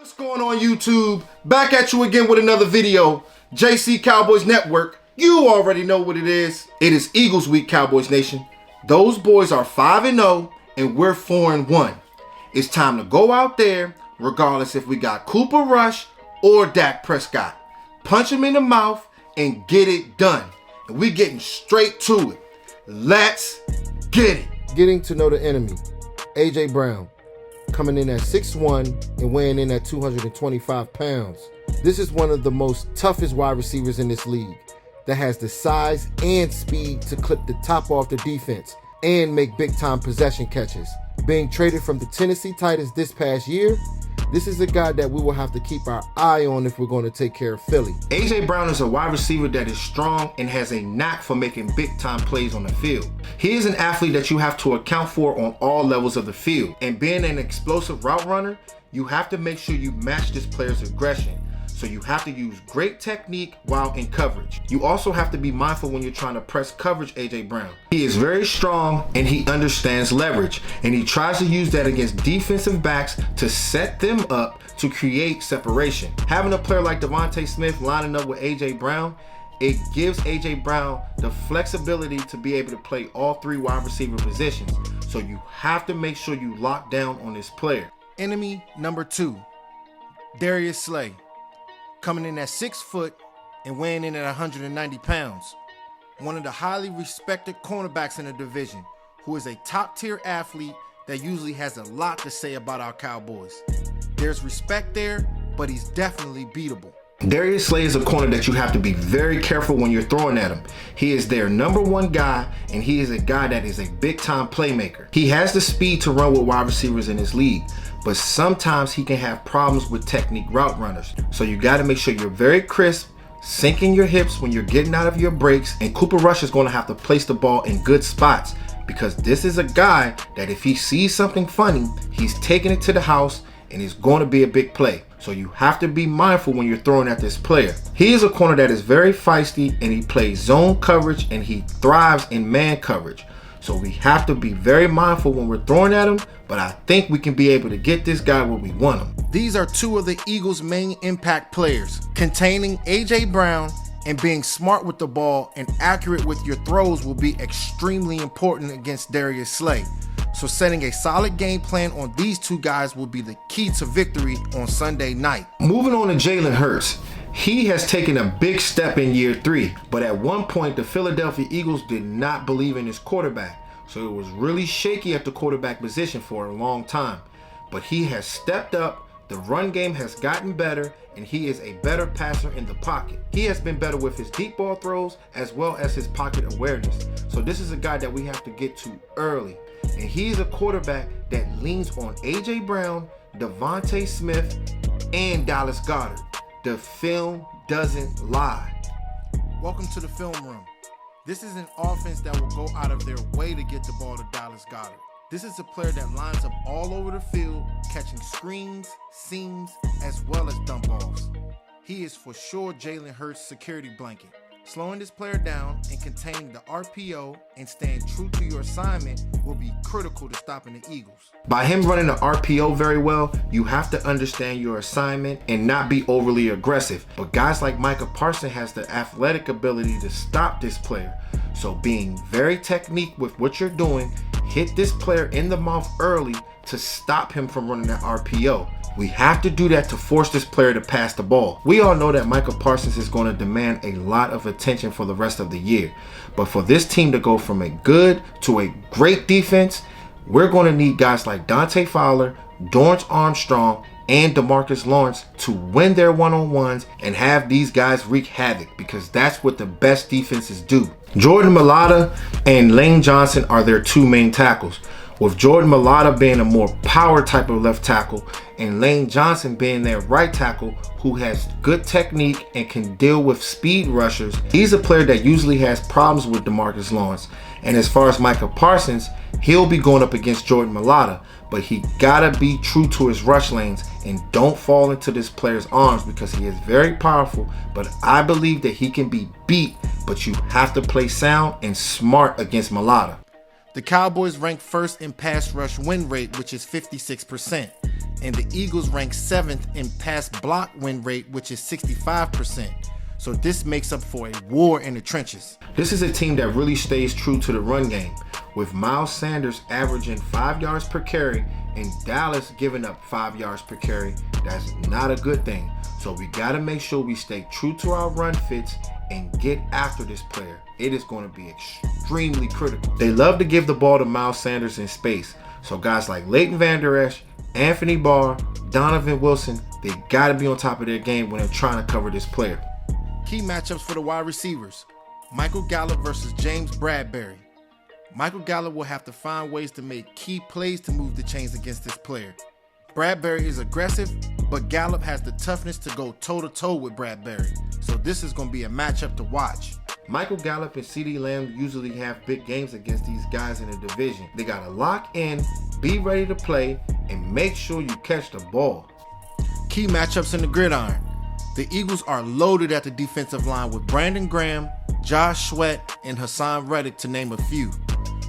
What's going on YouTube? Back at you again with another video. JC Cowboys Network. You already know what it is. It is Eagles Week, Cowboys Nation. Those boys are 5-0 and we're 4-1. It's time to go out there, regardless if we got Cooper Rush or Dak Prescott. Punch him in the mouth and get it done. And we getting straight to it. Let's get it. Getting to know the enemy. A.J. Brown, coming in at 6'1" and weighing in at 225 pounds. This is one of the most toughest wide receivers in this league that has the size and speed to clip the top off the defense and make big-time possession catches. Being traded from the Tennessee Titans this past year, this is a guy that we will have to keep our eye on if we're going to take care of Philly. A.J. Brown is a wide receiver that is strong and has a knack for making big-time plays on the field. He is an athlete that you have to account for on all levels of the field. And being an explosive route runner, you have to make sure you match this player's aggression. So you have to use great technique while in coverage. You also have to be mindful when you're trying to press coverage A.J. Brown. He is very strong and he understands leverage. And he tries to use that against defensive backs to set them up to create separation. Having a player like Devontae Smith lining up with A.J. Brown, it gives A.J. Brown the flexibility to be able to play all three wide receiver positions. So you have to make sure you lock down on this player. Enemy number 2, Darius Slay, coming in at 6 foot and weighing in at 190 pounds. One of the highly respected cornerbacks in the division, who is a top-tier athlete that usually has a lot to say about our Cowboys. There's respect there, but he's definitely beatable. Darius Slay is a corner that you have to be very careful when you're throwing at him. He is their number one guy, and he is a guy that is a big-time playmaker. He has the speed to run with wide receivers in his league, but sometimes he can have problems with technique route runners. So you got to make sure you're very crisp, sinking your hips when you're getting out of your breaks, and Cooper Rush is going to have to place the ball in good spots because this is a guy that if he sees something funny, he's taking it to the house and it's going to be a big play. So you have to be mindful when you're throwing at this player. He is a corner that is very feisty and he plays zone coverage and he thrives in man coverage. So we have to be very mindful when we're throwing at him, but I think we can be able to get this guy where we want him. These are two of the Eagles' main impact players, containing A.J. Brown, and being smart with the ball and accurate with your throws will be extremely important against Darius Slay. So setting a solid game plan on these two guys will be the key to victory on Sunday night. Moving on to Jalen Hurts. He has taken a big step in year 3, but at one point the Philadelphia Eagles did not believe in his quarterback. So it was really shaky at the quarterback position for a long time. But he has stepped up, the run game has gotten better, and he is a better passer in the pocket. He has been better with his deep ball throws as well as his pocket awareness. So this is a guy that we have to get to early. And he's a quarterback that leans on A.J. Brown, Devontae Smith, and Dallas Goedert. The film doesn't lie. Welcome to the film room. This is an offense that will go out of their way to get the ball to Dallas Goedert. This is a player that lines up all over the field, catching screens, seams, as well as dump offs. He is for sure Jalen Hurts' security blanket. Slowing this player down and containing the RPO and staying true to your assignment will be critical to stopping the Eagles. By him running the RPO very well, you have to understand your assignment and not be overly aggressive. But guys like Micah Parsons has the athletic ability to stop this player. So being very technique with what you're doing, hit this player in the mouth early to stop him from running that RPO. We have to do that to force this player to pass the ball. We all know that Micah Parsons is going to demand a lot of attention for the rest of the year. But for this team to go from a good to a great defense, we're going to need guys like Dante Fowler, Dorrance Armstrong, and DeMarcus Lawrence to win their one-on-ones and have these guys wreak havoc because that's what the best defenses do. Jordan Mailata and Lane Johnson are their two main tackles, with Jordan Mailata being a more power type of left tackle and Lane Johnson being their right tackle who has good technique and can deal with speed rushers. He's a player that usually has problems with DeMarcus Lawrence. And as far as Micah Parsons, he'll be going up against Jordan Mailata, but he gotta be true to his rush lanes and don't fall into this player's arms because he is very powerful, but I believe that he can be beat, but you have to play sound and smart against Mailata. The Cowboys rank first in pass rush win rate, which is 56%. and the Eagles rank 7th in pass block win rate, which is 65%. So this makes up for a war in the trenches. This is a team that really stays true to the run game, with Miles Sanders averaging 5 yards per carry and Dallas giving up 5 yards per carry. That's not a good thing. So we got to make sure we stay true to our run fits and get after this player. It is going to be extremely critical. They love to give the ball to Miles Sanders in space. So guys like Leighton Vander Esch, Anthony Barr, Donovan Wilson, they got to be on top of their game when they're trying to cover this player. Key matchups for the wide receivers: Michael Gallup versus James Bradberry. Michael Gallup will have to find ways to make key plays to move the chains against this player. Bradberry is aggressive, but Gallup has the toughness to go toe-to-toe with Bradberry. So this is going to be a matchup to watch. Michael Gallup and CeeDee Lamb usually have big games against these guys in the division. They got to lock in, be ready to play, and make sure you catch the ball. Key matchups in the gridiron: the Eagles are loaded at the defensive line with Brandon Graham, Josh Sweat, and Hassan Reddick, to name a few.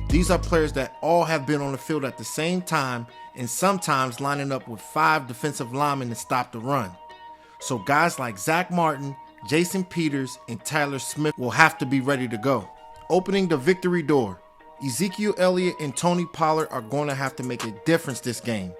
These are players that all have been on the field at the same time and sometimes lining up with 5 defensive linemen to stop the run. So guys like Zach Martin, Jason Peters, and Tyler Smith will have to be ready to go. Opening the victory door: Ezekiel Elliott and Tony Pollard are going to have to make a difference this game.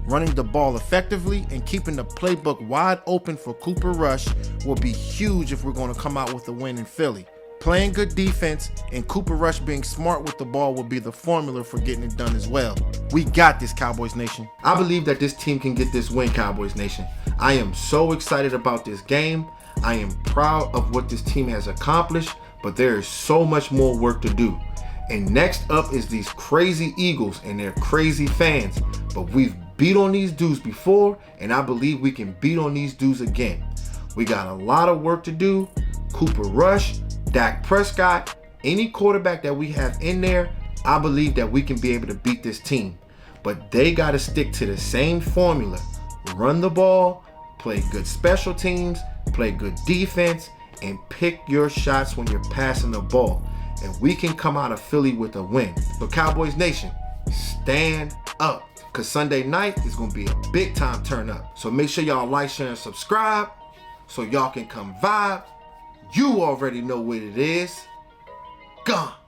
Running the ball effectively and keeping the playbook wide open for Cooper Rush will be huge if we're going to come out with a win in Philly. Playing good defense and Cooper Rush being smart with the ball will be the formula for getting it done as well. We got this, Cowboys Nation. I believe that this team can get this win, Cowboys Nation. I am so excited about this game. I am proud of what this team has accomplished, but there is so much more work to do. And next up is these crazy Eagles and their crazy fans. But we've beat on these dudes before, and I believe we can beat on these dudes again. We got a lot of work to do. Cooper Rush, Dak Prescott, any quarterback that we have in there, I believe that we can be able to beat this team. But they got to stick to the same formula: run the ball, play good special teams, play good defense, and pick your shots when you're passing the ball. And we can come out of Philly with a win. So Cowboys Nation, stand up, because Sunday night is going to be a big time turn up. So make sure y'all like, share, and subscribe so y'all can come vibe. You already know what it is. Gone.